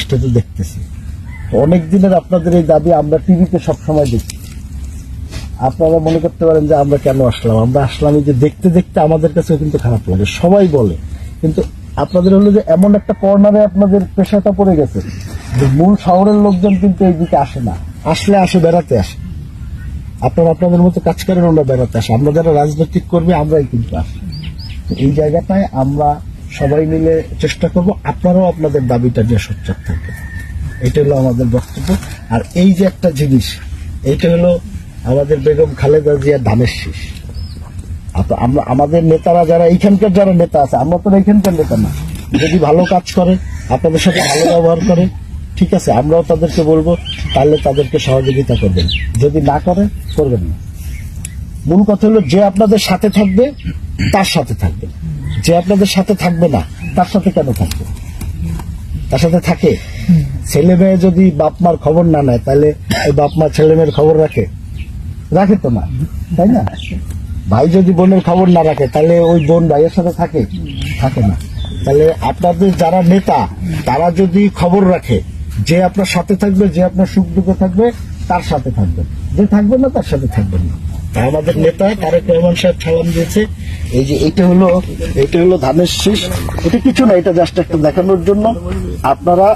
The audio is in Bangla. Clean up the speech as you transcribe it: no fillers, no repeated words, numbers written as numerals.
সেটা দেখতেছি। অনেক দিনের আপনাদের এই দাবি আমরা টিভিতে সবসময় দেখি। আপনারা মনে করতে পারেন যে আমরা কেন আসলাম, আমরা আসলাম এই যে দেখতে দেখতে আমাদের কাছে কিন্তু খারাপ লাগে, সবাই বলে। কিন্তু আপনাদের হলো যে এমন একটা কর্নারে আপনাদের পেশাটা পড়ে গেছে যে মূল শহরের লোকজন কিন্তু এই দিকে আসে না, আসে বেড়াতে আসে। আপনারা আপনাদের মতো কাজ করেন, ওরা বেড়াতে আসে। আমরা যারা রাজনৈতিক কর্মী আমরাই কিন্তু আসি। এই জায়গাটায় আমরা সবাই মিলে চেষ্টা করব আপনারাও আপনাদের দাবিটা নিয়ে সোচ্চার থাকবেন, এটা হলো আমাদের বক্তব্য। আর এই যে একটা জিনিস, এইটা হলো আমাদের বেগম খালেদা জিয়ার ধানের শীষ। আমরা আমাদের নেতারা যারা এইখানকার যারা নেতা আছে, আমরা তো এইখানকার নেতা না, যদি ভালো কাজ করে আপনাদের সাথে ভালো ব্যবহার করে, ঠিক আছে, আমরাও তাদেরকে বলবো, তাহলে তাদেরকে সহযোগিতা করবেন। যদি না করে, করবেন না। মূল কথা হলো যে আপনাদের সাথে থাকবে তার সাথে থাকবে, যে আপনাদের সাথে থাকবে না তার সাথে কেন থাকবে? তার সাথে থাকে। ছেলে মেয়ে যদি বাপ মার খবর না নেয়, তাহলে ওই বাপ মা ছেলে মেয়ের খবর রাখে তো না, তাই না? ভাই যদি বোনের খবর না রাখে, তাহলে ওই বোন ভাইয়ের সাথে থাকে না। তাহলে আপনাদের যারা নেতা তারা যদি খবর রাখে, যে আপনার সাথে থাকবে, যে আপনার সুখ দুঃখে থাকবে তার সাথে থাকবেন, যে থাকবে না তার সাথে থাকবেন না। আমাদের নেতা তারেক রহমান সাহেব সালাম দিয়েছে। এই যে এটা হলো ধানের শীষ, এটা কিছু না, এটা জাস্ট একটা দেখানোর জন্য। আপনারা